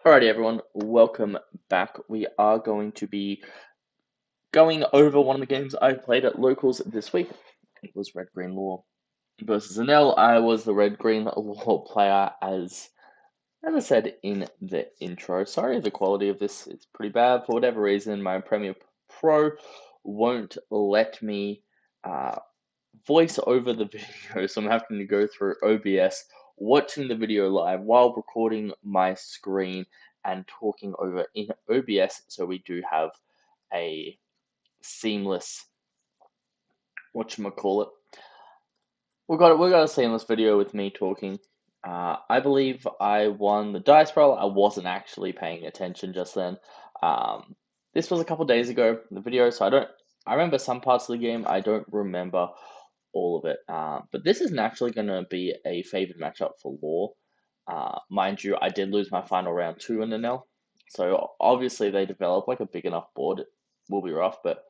Alrighty, everyone, welcome back. We are going to be going over one of the games I played at locals this week. It was Red Green Law versus Enel. I was the Red Green Law player, as I said in the intro. Sorry, the quality of this is pretty bad. For whatever reason, my Premiere Pro won't let me uh, voice over the video, so I'm having to go through OBS, watching the video live while recording my screen and talking over in OBS, so we do have a seamless whatchamacallit. We got a seamless video with me talking. I believe I won the dice roll. I wasn't actually paying attention just then. Um, this was a couple days ago, the video, so I remember some parts of the game. I don't remember all of it. But this is naturally going to be a favored matchup for Law. Mind you, I did lose my final round two in the Nell. So obviously they develop like a big enough board. It will be rough, but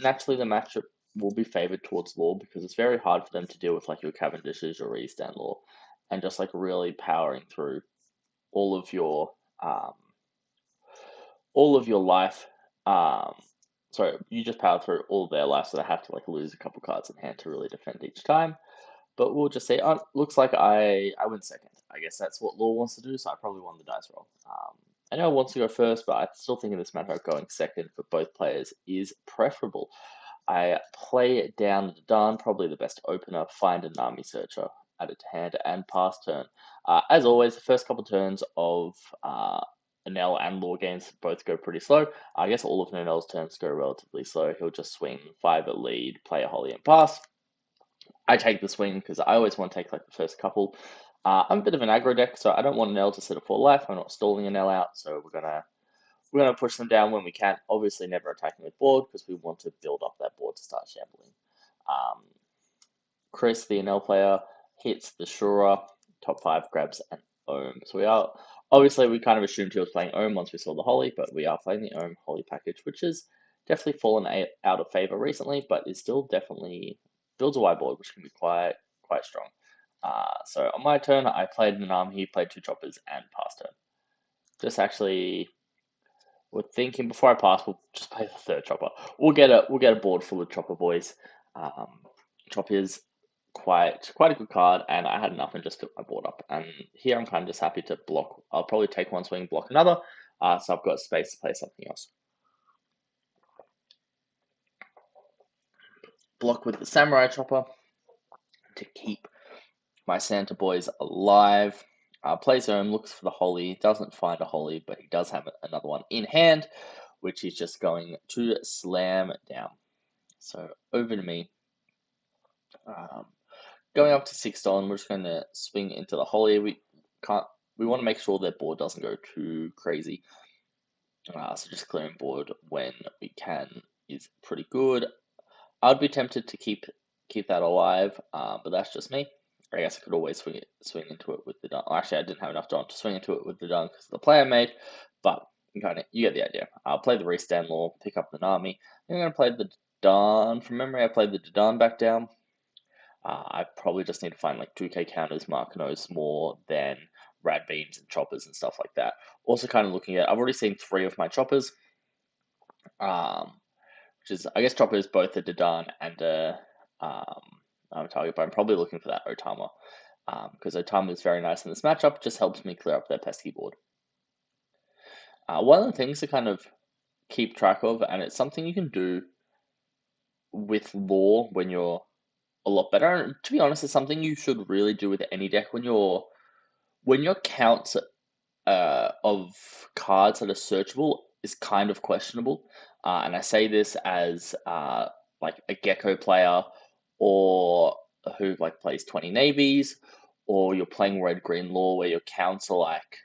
naturally the matchup will be favored towards Law because it's very hard for them to deal with like your Cavendishes or East End Law and just like really powering through all of your um, all of your life. Um, sorry, you just power through all of their life, so they have to like lose a couple cards in hand to really defend each time. But we'll just say, oh, looks like I win second. I guess that's what Law wants to do, so I probably won the dice roll. I know I want to go first, but I still think in this matchup going second for both players is preferable. I play down the Dadan, probably the best opener, find an army searcher, add it to hand, and pass turn. As always, the first couple turns of Enel and Law games both go pretty slow. I guess all of Enel's turns go relatively slow. He'll just swing 5 at lead, play a Holly, and pass. I take the swing because I always want to take like the first couple. I'm a bit of an aggro deck, so I don't want an L to sit at full life. I'm not stalling an L out, so we're gonna push them down when we can. Obviously, never attacking with board because we want to build up that board to start shambling. Um, Chris, the NL player, hits the Shura, top 5 grabs an Ohm. So we kind of assumed he was playing Ohm once we saw the Holly, but we are playing the Ohm Holly package, which has definitely fallen out of favor recently, but is still definitely builds a white board, which can be quite strong. So on my turn, I played an arm. He played 2 choppers and passed turn. Just actually, we're thinking before I pass, we'll just play the third chopper. We'll get a board full of chopper boys. Chopper is quite a good card, and I had enough and just took my board up. And here I'm kind of just happy to block. I'll probably take one swing, block another, so I've got space to play something else. Block with the samurai chopper to keep my Santa boys alive. Plays home, looks for the Holy, doesn't find a Holy, but he does have another one in hand, which he's just going to slam down. So over to me. Going up to $6, we're just going to swing into the Holy. We want to make sure their board doesn't go too crazy. So just clearing board when we can is pretty good. I'd be tempted to keep that alive, but that's just me. I guess I could always swing into it with the dun. Actually, I didn't have enough Dawn to swing into it with the dun because of the play I made, but you get the idea. I'll play the Recent Law, pick up the Nami. I'm going to play the Dawn. From memory, I played the Dadan back down. I probably just need to find like 2k counters, Marknos more than Rad Beams and Choppers and stuff like that. Also, kind of looking at, I've already seen 3 of my Choppers, which is, I guess, Chopper is both a Dadan and a target, but I'm probably looking for that Otama because Otama is very nice in this matchup, just helps me clear up their pesky board. One of the things to kind of keep track of, and it's something you can do with Law when you're a lot better. And to be honest, it's something you should really do with any deck when your counts of cards that are searchable is kind of questionable. And I say this as like a Gecko player or who like plays 20 navies, or you're playing Red Green Law where your counts are like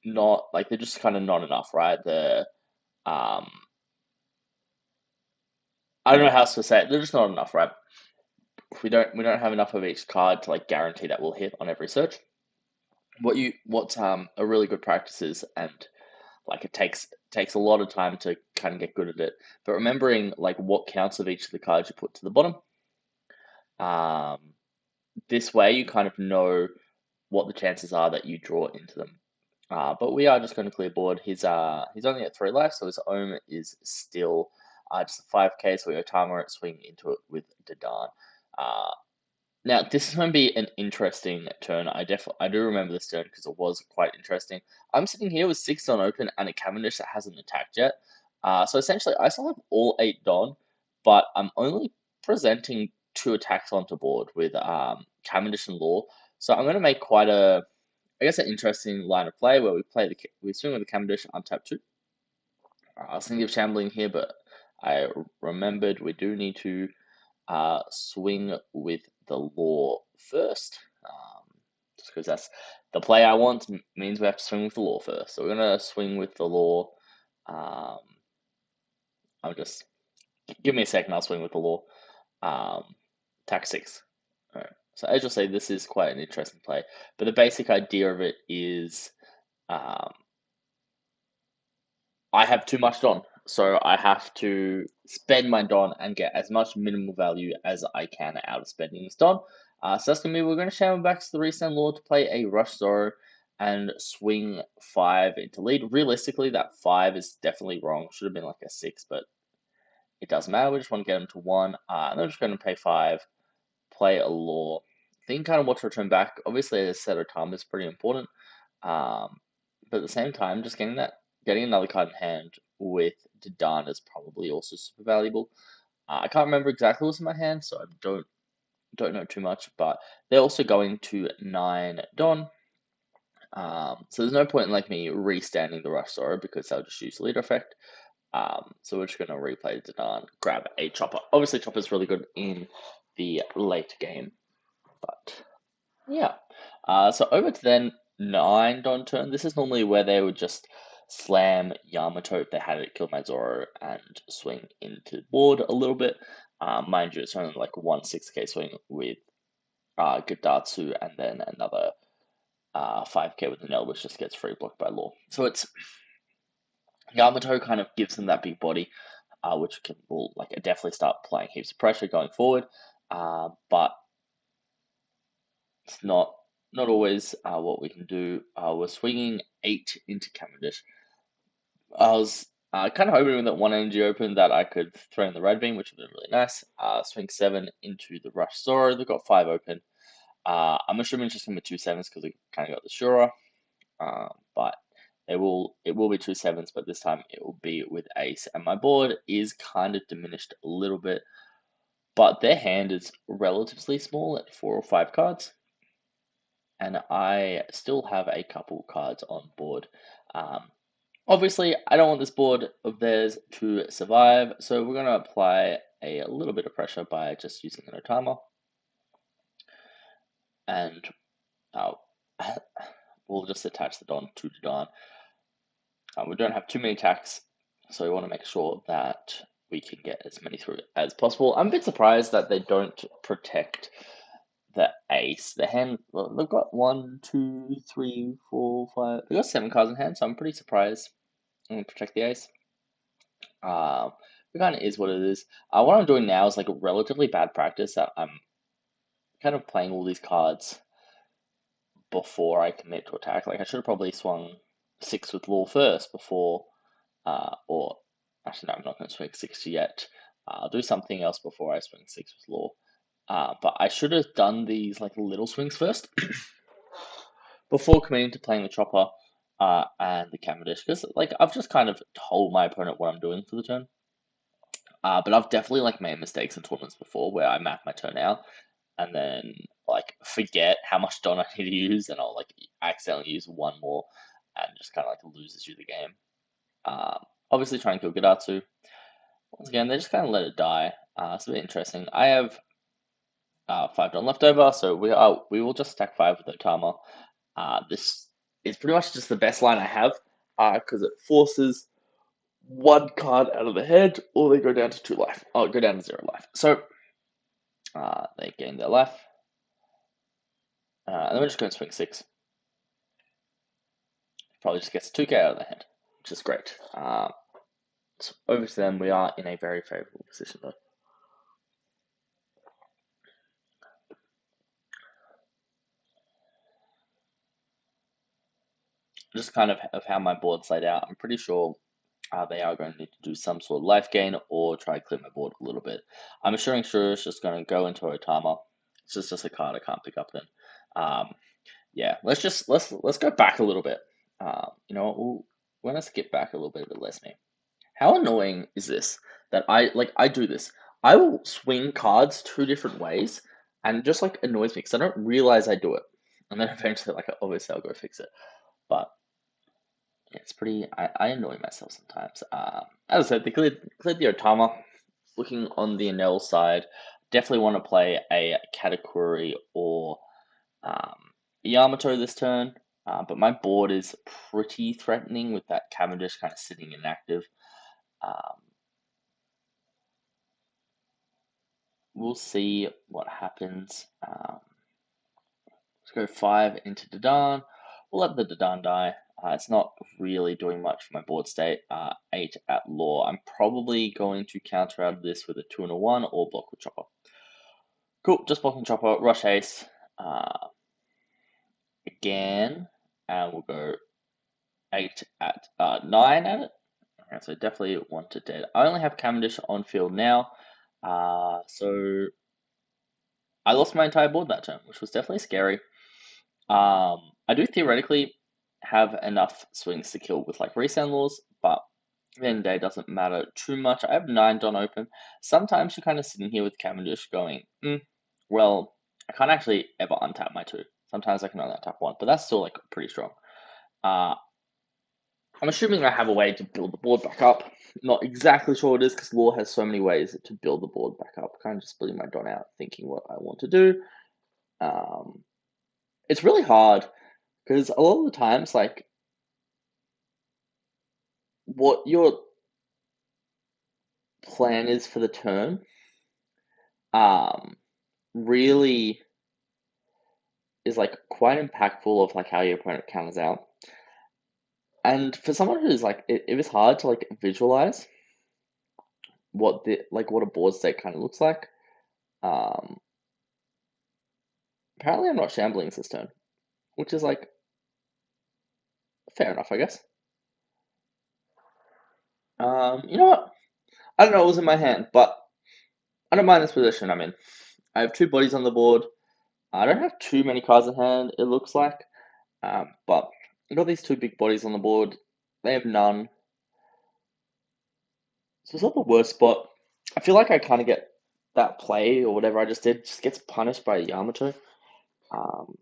not like they're just kind of not enough, right? I don't know how else to say it. They're just not enough, right? We don't have enough of each card to like guarantee that we'll hit on every search. What's a really good practice is, and like it takes a lot of time to kind of get good at it, but remembering like what counts of each of the cards you put to the bottom. This way you kind of know what the chances are that you draw into them. But we are just going to clear board. He's only at 3 life, so his ohm is still just a 5k. So we go Timer it, swing into it with Dadan. Uh, Now this is going to be an interesting turn. I do remember this turn because it was quite interesting. I'm sitting here with 6 Don open and a Cavendish that hasn't attacked yet. So essentially, I still have all 8 Don, but I'm only presenting 2 attacks onto board with Cavendish and Law. So I'm going to make quite I guess, an interesting line of play where we swing with the Cavendish, untap 2. I was thinking of shambling here, but I remembered we do need to swing with the Law first. Just because that's the play I want means we have to swing with the Law first. So we're gonna swing with the Law. Um, I'm just give me a second. I'll swing with the Law. Attack 6. All right. So as you'll say, this is quite an interesting play. But the basic idea of it is, um, I have too much Don, so I have to spend my Don and get as much minimal value as I can out of spending this Don. So that's gonna be we're gonna channel back to the Recent Law to play a Rush Zoro and swing 5 into lead. Realistically, that 5 is definitely wrong. Should have been like a 6, but it doesn't matter. We just want to get him to 1. And then we're just going to pay 5, play a Law. Think kind of what to return back. Obviously, a set of time is pretty important. But at the same time, just getting another card in hand with Dadan is probably also super valuable. I can't remember exactly what's in my hand, so I don't know too much. But they're also going to 9 Don. So there's no point in like me restanding the Rush Zoro because they'll just use leader effect. So we're just going to replay Dadan, grab a Chopper. Obviously, Chopper's really good in the late game, but yeah. So over to then 9 Don turn. This is normally where they would just slam Yamato if they had it kill my Zoro and swing into the board a little bit. Mind you, it's only like 1 6k swing with Gadatsu and then another 5k with Enel, which just gets free blocked by Law. So it's Yamato kind of gives them that big body, which will like definitely start applying heaps of pressure going forward. But it's not always what we can do. We're swinging 8 into Cavendish. I was kind of hoping with that 1 energy open that I could throw in the red beam, which would be really nice. Swing 7 into the Rush Zoro. They've got 5 open. I'm assuming it's just going to be 2 sevens because they kind of got the Shura. But it will be 2 sevens, but this time it will be with ace. And my board is kind of diminished a little bit, but their hand is relatively small at 4 or 5 cards, and I still have a couple cards on board. Obviously, I don't want this board of theirs to survive, so we're going to apply a little bit of pressure by just using an Otama. And we'll just attach the Don to the Don. We don't have too many attacks, so we want to make sure that we can get as many through as possible. I'm a bit surprised that they don't protect the ace. The hand, well, they've got 1, 2, 3, 4, 5. They've got 7 cards in hand, so I'm pretty surprised. I'm going to protect the ace. It kind of is what it is. What I'm doing now is like a relatively bad practice that I'm kind of playing all these cards before I commit to attack. Like I should have probably swung 6 with Law first before, or actually no, I'm not going to swing 6 yet. I'll do something else before I swing 6 with Law. But I should have done these like little swings first before committing to playing the Chopper and the Cavendish, because like I've just kind of told my opponent what I'm doing for the turn. But I've definitely like made mistakes in tournaments before where I map my turn out and then like forget how much Don I need to use, and I'll like accidentally use 1 more and just kind of like loses you the game. Obviously trying to kill Gadatsu. Once again, they just kind of let it die. It's a bit interesting. I have 5 Don left over, so we will just stack 5 with Otama. This is pretty much just the best line I have because it forces 1 card out of the head, or they go down to 2 life. Oh, go down to 0 life. So they gain their life. And then we're just going to swing 6. Probably just gets 2k out of the hand, which is great. So over to them, we are in a very favorable position though. just kind of how my board's laid out. I'm pretty sure they are going to need to do some sort of life gain or try to clear my board a little bit. I'm assuming Shrew is just going to go into Otama. It's just a card I can't pick up then. Um, yeah, let's go back a little bit. You know what? We're gonna skip back a little bit, but less me. How annoying is this that I do this? I will swing cards two different ways, and it just like annoys me because I don't realize I do it, and then eventually like obviously I'll go fix it. But yeah, it's pretty. I annoy myself sometimes. As I said, they cleared the Otama. Looking on the Enel side, definitely want to play a Katakuri or um, Yamato this turn. But my board is pretty threatening with that Cavendish kind of sitting inactive. Um, we'll see what happens. Let's go 5 into Dadan. We'll let the Dadan die. It's not really doing much for my board state. 8 at law. I'm probably going to counter out of this with a 2 and a 1 or block with Chopper. Cool, just blocking Chopper. Rush Ace. Again. And we'll go 8 at 9 at it. Okay, so definitely want it dead. I only have Cavendish on field now. So I lost my entire board that turn, which was definitely scary. I do theoretically have enough swings to kill with like Recent Laws, but at the end of the day, it doesn't matter too much. I have 9 Don open. Sometimes you're kind of sitting here with Cavendish going, well, I can't actually ever untap my 2. Sometimes I can only untap 1, but that's still like pretty strong. Uh, I'm assuming I have a way to build the board back up. Not exactly sure what it is because Law has so many ways to build the board back up. Kind of just splitting my Don out, thinking what I want to do. It's really hard because a lot of the times, like, what your plan is for the turn, um, really is like quite impactful of like how your opponent counters out. And for someone who's like, it was hard to like visualize what a board state kind of looks like. Um, Apparently, I'm not shambling this turn, which is like fair enough, I guess. You know what? I don't know what was in my hand, but I don't mind this position I'm in. I have 2 bodies on the board. I don't have too many cards in hand, it looks like. But I got these 2 big bodies on the board. They have none. So it's not the worst spot. I feel like I kind of get that play or whatever I just did just gets punished by Yamato. Um,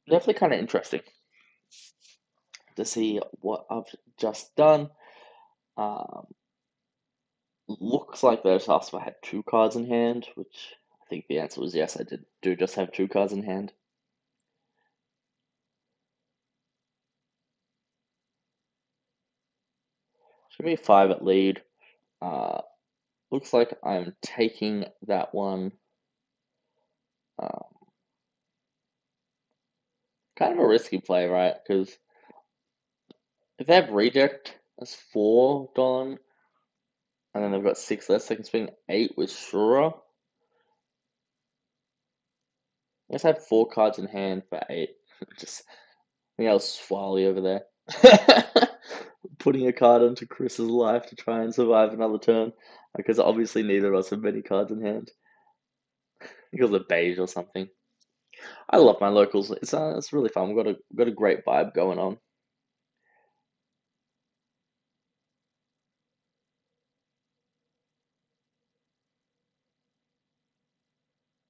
Definitely kind of interesting to see what I've just done. Um, Looks like those asked if I had 2 cards in hand, which I think the answer was yes, I do just have 2 cards in hand. Should be 5 at lead. Uh, Looks like I'm taking that one. Um, Kind of a risky play, right? Because if they have reject as 4 Don, and then they've got 6 less, they can swing 8 with Shura. I guess I have 4 cards in hand for 8. Just, I think I was Swally over there. Putting a card into Chris's life to try and survive another turn. Because obviously neither of us have many cards in hand. I think it was a beige or something. I love my locals. It's really fun. We've got a great vibe going on.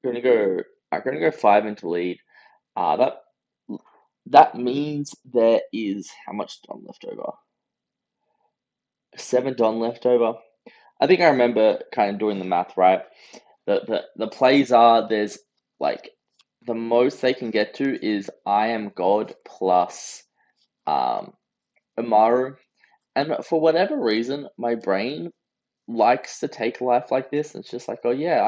I'm gonna go 5 into lead. That means there is how much Don left over? 7 Don left over. I think I remember kind of doing the math right. The plays are there's like the most they can get to is I am God plus um Umaru. And for whatever reason, my brain likes to take life like this. It's just like, oh yeah,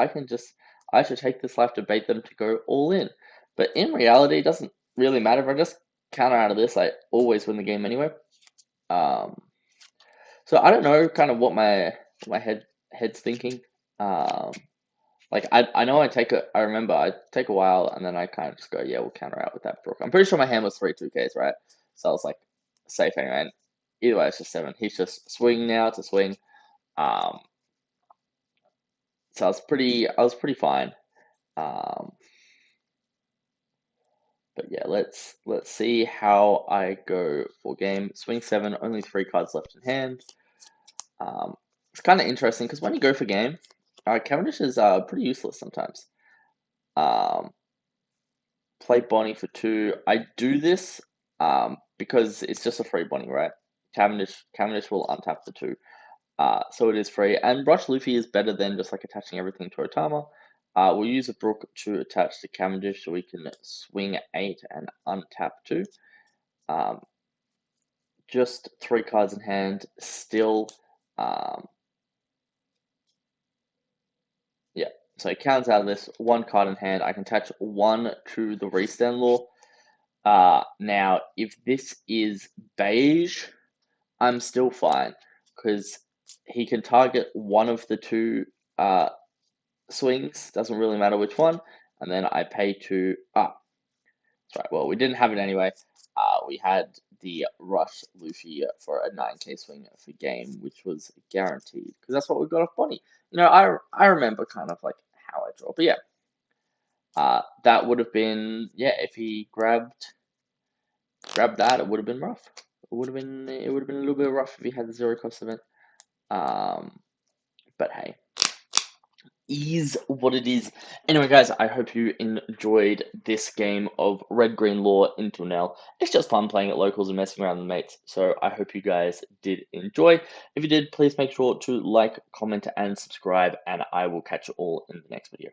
I should take this life to bait them to go all in. But in reality, it doesn't really matter. If I just counter out of this, I always win the game anyway. Um, so I don't know kind of what my head's thinking. Um, Like I know I remember I take a while and then I kind of just go, yeah, we'll counter out with that Brook. I'm pretty sure my hand was 3 2Ks, right? So I was like safe anyway. And either way, it's just 7. He's just swing now to swing. Um, so I was pretty fine. Um, but yeah, let's see how I go for game. Swing 7, only 3 cards left in hand. It's kind of interesting because when you go for game, Cavendish is pretty useless sometimes. Um, Play Bonnie for 2. I do this because it's just a free Bonnie, right? Cavendish will untap the 2. So it is free. And Brush Luffy is better than just like attaching everything to Otama. We'll use a Brook to attach to Cavendish so we can swing 8 and untap 2. Um, just 3 cards in hand. Still, um, yeah. So it counts out of this 1 card in hand. I can attach 1 to the Recent Law. Now, if this is beige, I'm still fine because he can target one of the 2 swings. Doesn't really matter which one. And then I pay to that's right. Well, we didn't have it anyway. We had the Rush Luffy for a 9K swing for game, which was guaranteed because that's what we got off Bonnie. I remember kind of like how I draw, but yeah, that would have been if he grabbed that, it would have been rough. It would have been a little bit rough if he had the 0 cost event. Um, but hey, is what it is. Anyway, guys, I hope you enjoyed this game of Red Green Law into Enel. It's just fun playing at locals and messing around with mates. So I hope you guys did enjoy. If you did, please make sure to like, comment, and subscribe, and I will catch you all in the next video.